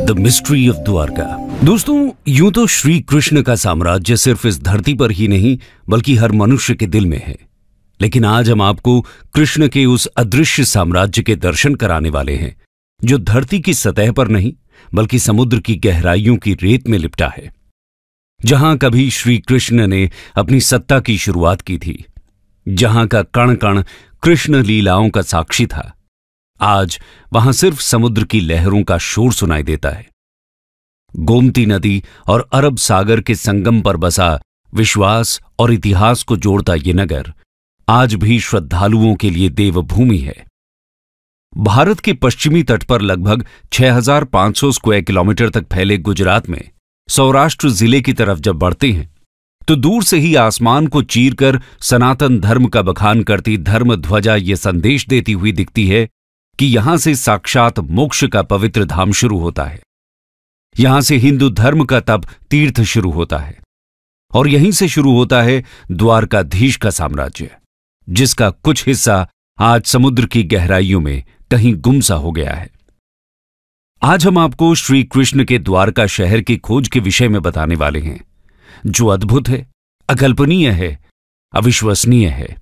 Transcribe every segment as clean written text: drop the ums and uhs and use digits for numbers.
The mystery of Dwarka. दोस्तों, यूं तो श्री कृष्ण का साम्राज्य सिर्फ इस धरती पर ही नहीं बल्कि हर मनुष्य के दिल में है। लेकिन आज हम आपको कृष्ण के उस अदृश्य साम्राज्य के दर्शन कराने वाले हैं जो धरती की सतह पर नहीं बल्कि समुद्र की गहराइयों की रेत में लिपटा है। जहां कभी श्री कृष्ण ने अपनी सत्ता की शुरुआत की थी, जहां का कण कण कृष्ण लीलाओं का साक्षी था, आज वहां सिर्फ समुद्र की लहरों का शोर सुनाई देता है। गोमती नदी और अरब सागर के संगम पर बसा विश्वास और इतिहास को जोड़ता ये नगर आज भी श्रद्धालुओं के लिए देवभूमि है। भारत के पश्चिमी तट पर लगभग 6,500 स्क्वायर किलोमीटर तक फैले गुजरात में सौराष्ट्र जिले की तरफ जब बढ़ते हैं तो दूर से ही आसमान को चीरकर सनातन धर्म का बखान करती धर्म ध्वजा ये संदेश देती हुई दिखती है कि यहां से साक्षात मोक्ष का पवित्र धाम शुरू होता है। यहां से हिंदू धर्म का तप तीर्थ शुरू होता है और यहीं से शुरू होता है द्वारकाधीश का साम्राज्य, जिसका कुछ हिस्सा आज समुद्र की गहराइयों में कहीं गुमसा हो गया है। आज हम आपको श्री कृष्ण के द्वारका शहर की खोज के विषय में बताने वाले हैं, जो अद्भुत है, अकल्पनीय है, अविश्वसनीय है,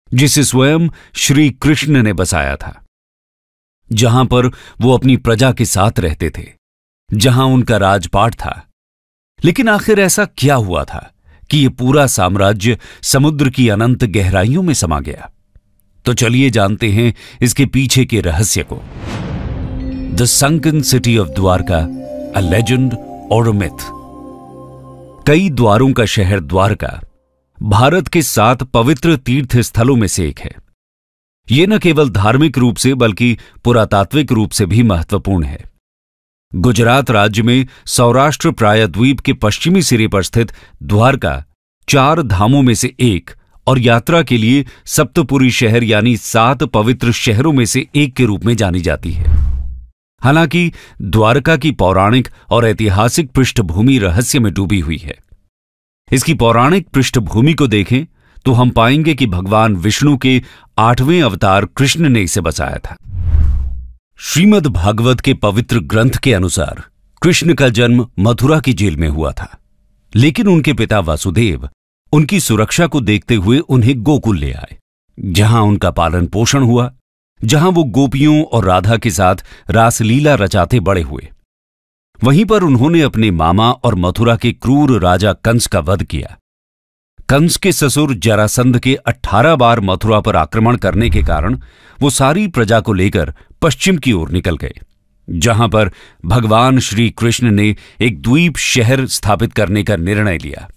जिसे स्वयं श्री कृष्ण ने बसाया था, जहां पर वो अपनी प्रजा के साथ रहते थे, जहां उनका राजपाट था। लेकिन आखिर ऐसा क्या हुआ था कि ये पूरा साम्राज्य समुद्र की अनंत गहराइयों में समा गया? तो चलिए जानते हैं इसके पीछे के रहस्य को। The sunken city of Dwarka, a legend और अ मिथ। कई द्वारों का शहर द्वारका भारत के 7 पवित्र तीर्थ स्थलों में से एक है। यह न केवल धार्मिक रूप से बल्कि पुरातात्विक रूप से भी महत्वपूर्ण है। गुजरात राज्य में सौराष्ट्र प्रायद्वीप के पश्चिमी सिरे पर स्थित द्वारका 4 धामों में से एक और यात्रा के लिए सप्तपुरी शहर यानी 7 पवित्र शहरों में से एक के रूप में जानी जाती है। हालांकि द्वारका की पौराणिक और ऐतिहासिक पृष्ठभूमि रहस्य में डूबी हुई है। इसकी पौराणिक पृष्ठभूमि को देखें तो हम पाएंगे कि भगवान विष्णु के 8वें अवतार कृष्ण ने इसे बसाया था। श्रीमद् भागवत के पवित्र ग्रंथ के अनुसार कृष्ण का जन्म मथुरा की जेल में हुआ था, लेकिन उनके पिता वासुदेव उनकी सुरक्षा को देखते हुए उन्हें गोकुल ले आए, जहां उनका पालन पोषण हुआ, जहां वो गोपियों और राधा के साथ रासलीला रचाते बड़े हुए। वहीं पर उन्होंने अपने मामा और मथुरा के क्रूर राजा कंस का वध किया। कंस के ससुर जरासंध के 18 बार मथुरा पर आक्रमण करने के कारण वो सारी प्रजा को लेकर पश्चिम की ओर निकल गए, जहां पर भगवान श्री कृष्ण ने एक द्वीप शहर स्थापित करने का निर्णय लिया।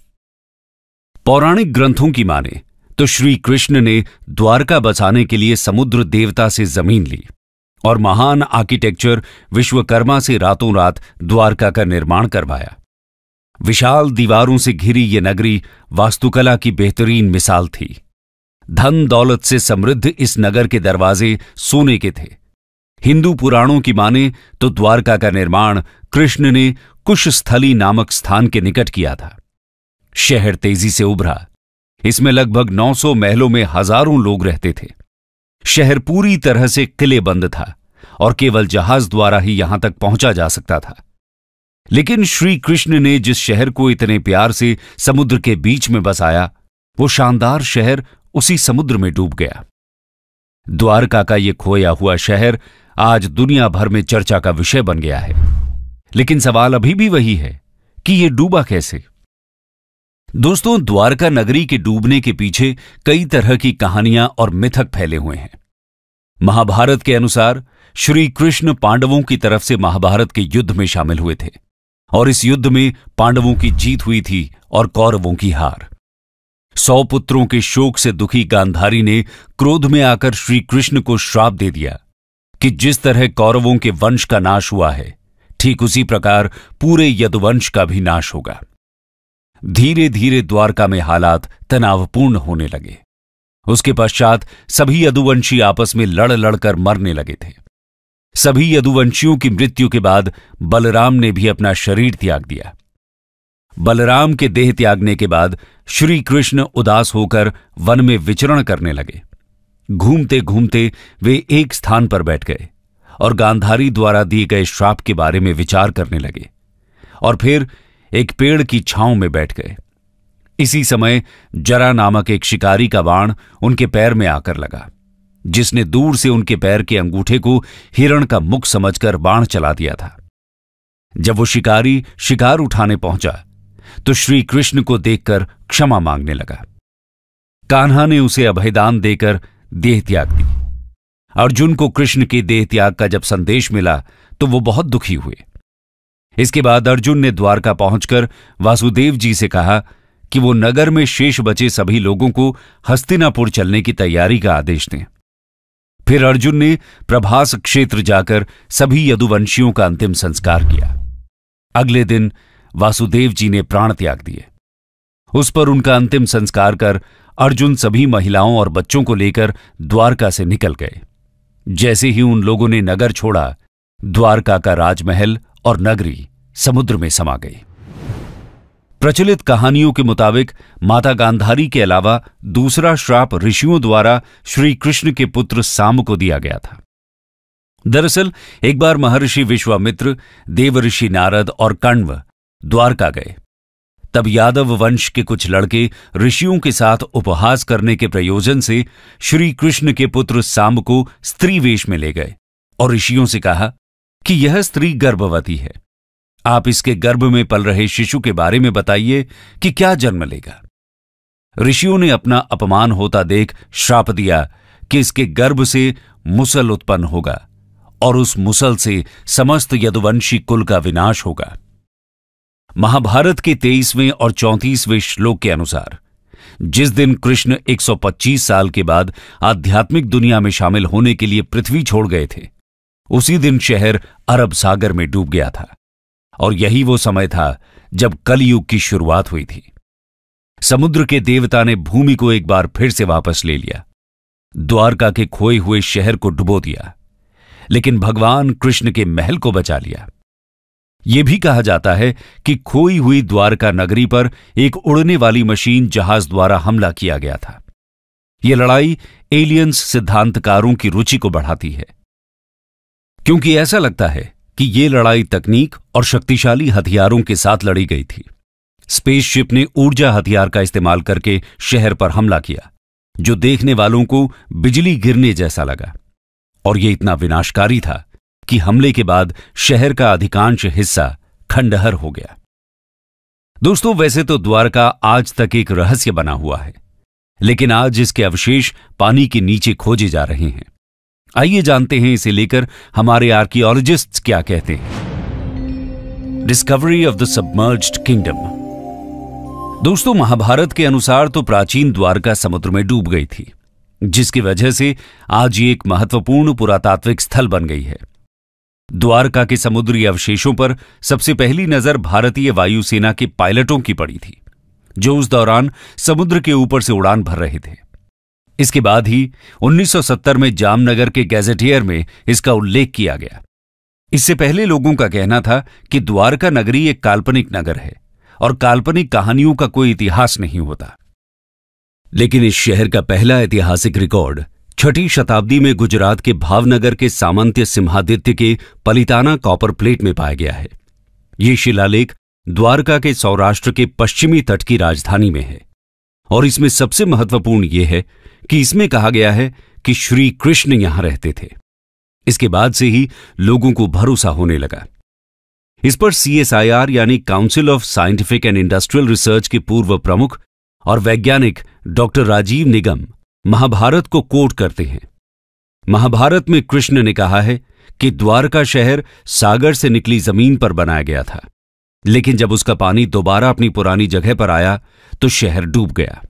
पौराणिक ग्रंथों की माने तो श्री कृष्ण ने द्वारका बसाने के लिए समुद्र देवता से जमीन ली और महान आर्किटेक्चर विश्वकर्मा से रातों रात द्वारका का निर्माण करवाया। विशाल दीवारों से घिरी ये नगरी वास्तुकला की बेहतरीन मिसाल थी। धन दौलत से समृद्ध इस नगर के दरवाजे सोने के थे। हिंदू पुराणों की माने तो द्वारका का निर्माण कृष्ण ने कुशस्थली नामक स्थान के निकट किया था। शहर तेजी से उभरा। इसमें लगभग 900 महलों में हजारों लोग रहते थे। शहर पूरी तरह से किलेबंद था और केवल जहाज द्वारा ही यहां तक पहुंचा जा सकता था। लेकिन श्री कृष्ण ने जिस शहर को इतने प्यार से समुद्र के बीच में बसाया, वो शानदार शहर उसी समुद्र में डूब गया। द्वारका का ये खोया हुआ शहर आज दुनिया भर में चर्चा का विषय बन गया है। लेकिन सवाल अभी भी वही है कि ये डूबा कैसे? दोस्तों, द्वारका नगरी के डूबने के पीछे कई तरह की कहानियां और मिथक फैले हुए हैं। महाभारत के अनुसार श्री कृष्ण पांडवों की तरफ से महाभारत के युद्ध में शामिल हुए थे और इस युद्ध में पांडवों की जीत हुई थी और कौरवों की हार। 100 पुत्रों के शोक से दुखी गांधारी ने क्रोध में आकर श्री कृष्ण को श्राप दे दिया कि जिस तरह कौरवों के वंश का नाश हुआ है, ठीक उसी प्रकार पूरे यदुवंश का भी नाश होगा। धीरे धीरे द्वारका में हालात तनावपूर्ण होने लगे। उसके पश्चात सभी यदुवंशी आपस में लड़ लड़कर मरने लगे थे। सभी यदुवंशियों की मृत्यु के बाद बलराम ने भी अपना शरीर त्याग दिया। बलराम के देह त्यागने के बाद श्री कृष्ण उदास होकर वन में विचरण करने लगे। घूमते घूमते वे एक स्थान पर बैठ गए और गांधारी द्वारा दिए गए श्राप के बारे में विचार करने लगे और फिर एक पेड़ की छांव में बैठ गए। इसी समय जरा नामक एक शिकारी का बाण उनके पैर में आकर लगा, जिसने दूर से उनके पैर के अंगूठे को हिरण का मुख समझकर बाण चला दिया था। जब वो शिकारी शिकार उठाने पहुंचा तो श्री कृष्ण को देखकर क्षमा मांगने लगा। कान्हा ने उसे अभयदान देकर देह त्याग दी। अर्जुन को कृष्ण के देह त्याग का जब संदेश मिला तो वो बहुत दुखी हुए। इसके बाद अर्जुन ने द्वारका पहुंचकर वासुदेव जी से कहा कि वो नगर में शेष बचे सभी लोगों को हस्तिनापुर चलने की तैयारी का आदेश दें। फिर अर्जुन ने प्रभास क्षेत्र जाकर सभी यदुवंशियों का अंतिम संस्कार किया। अगले दिन वासुदेव जी ने प्राण त्याग दिए। उस पर उनका अंतिम संस्कार कर अर्जुन सभी महिलाओं और बच्चों को लेकर द्वारका से निकल गए। जैसे ही उन लोगों ने नगर छोड़ा, द्वारका का राजमहल और नगरी समुद्र में समा गई। प्रचलित कहानियों के मुताबिक माता गांधारी के अलावा दूसरा श्राप ऋषियों द्वारा श्री कृष्ण के पुत्र साम को दिया गया था। दरअसल एक बार महर्षि विश्वामित्र, देवऋषि नारद और कण्व द्वारका गए। तब यादव वंश के कुछ लड़के ऋषियों के साथ उपहास करने के प्रयोजन से श्री कृष्ण के पुत्र साम को स्त्री वेश में ले गए और ऋषियों से कहा कि यह स्त्री गर्भवती है, आप इसके गर्भ में पल रहे शिशु के बारे में बताइए कि क्या जन्म लेगा। ऋषियों ने अपना अपमान होता देख श्राप दिया कि इसके गर्भ से मुसल उत्पन्न होगा और उस मुसल से समस्त यदुवंशी कुल का विनाश होगा। महाभारत के 23वें और 34वें श्लोक के अनुसार जिस दिन कृष्ण 125 साल के बाद आध्यात्मिक दुनिया में शामिल होने के लिए पृथ्वी छोड़ गए थे, उसी दिन शहर अरब सागर में डूब गया था और यही वो समय था जब कलयुग की शुरुआत हुई थी। समुद्र के देवता ने भूमि को एक बार फिर से वापस ले लिया, द्वारका के खोए हुए शहर को डुबो दिया, लेकिन भगवान कृष्ण के महल को बचा लिया। यह भी कहा जाता है कि खोई हुई द्वारका नगरी पर एक उड़ने वाली मशीन जहाज द्वारा हमला किया गया था। यह लड़ाई एलियंस सिद्धांतकारों की रुचि को बढ़ाती है, क्योंकि ऐसा लगता है कि यह लड़ाई तकनीक और शक्तिशाली हथियारों के साथ लड़ी गई थी। स्पेसशिप ने ऊर्जा हथियार का इस्तेमाल करके शहर पर हमला किया, जो देखने वालों को बिजली गिरने जैसा लगा, और यह इतना विनाशकारी था कि हमले के बाद शहर का अधिकांश हिस्सा खंडहर हो गया। दोस्तों, वैसे तो द्वारका आज तक एक रहस्य बना हुआ है, लेकिन आज इसके अवशेष पानी के नीचे खोजे जा रहे हैं। आइए जानते हैं इसे लेकर हमारे आर्कियोलॉजिस्ट्स क्या कहते हैं। Discovery of the submerged kingdom. दोस्तों, महाभारत के अनुसार तो प्राचीन द्वारका समुद्र में डूब गई थी, जिसकी वजह से आज ये एक महत्वपूर्ण पुरातात्विक स्थल बन गई है। द्वारका के समुद्री अवशेषों पर सबसे पहली नजर भारतीय वायुसेना के पायलटों की पड़ी थी, जो उस दौरान समुद्र के ऊपर से उड़ान भर रहे थे। इसके बाद ही 1970 में जामनगर के गैजेटियर में इसका उल्लेख किया गया। इससे पहले लोगों का कहना था कि द्वारका नगरी एक काल्पनिक नगर है और काल्पनिक कहानियों का कोई इतिहास नहीं होता। लेकिन इस शहर का पहला ऐतिहासिक रिकॉर्ड 6ठी शताब्दी में गुजरात के भावनगर के सामंत्य सिंहादित्य के पलिताना कॉपर प्लेट में पाया गया है। यह शिलालेख द्वारका के सौराष्ट्र के पश्चिमी तट की राजधानी में है और इसमें सबसे महत्वपूर्ण यह है कि इसमें कहा गया है कि श्री कृष्ण यहां रहते थे। इसके बाद से ही लोगों को भरोसा होने लगा। इस पर CSIR यानी council of scientific and industrial research के पूर्व प्रमुख और वैज्ञानिक डॉक्टर राजीव निगम महाभारत को कोट करते हैं। महाभारत में कृष्ण ने कहा है कि द्वारका शहर सागर से निकली जमीन पर बनाया गया था, लेकिन जब उसका पानी दोबारा अपनी पुरानी जगह पर आया तो शहर डूब गया।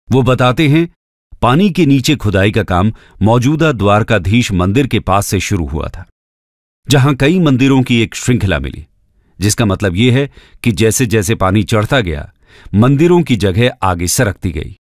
वो बताते हैं, पानी के नीचे खुदाई का काम मौजूदा द्वारकाधीश मंदिर के पास से शुरू हुआ था, जहां कई मंदिरों की एक श्रृंखला मिली, जिसका मतलब यह है कि जैसे जैसे पानी चढ़ता गया मंदिरों की जगह आगे सरकती गई।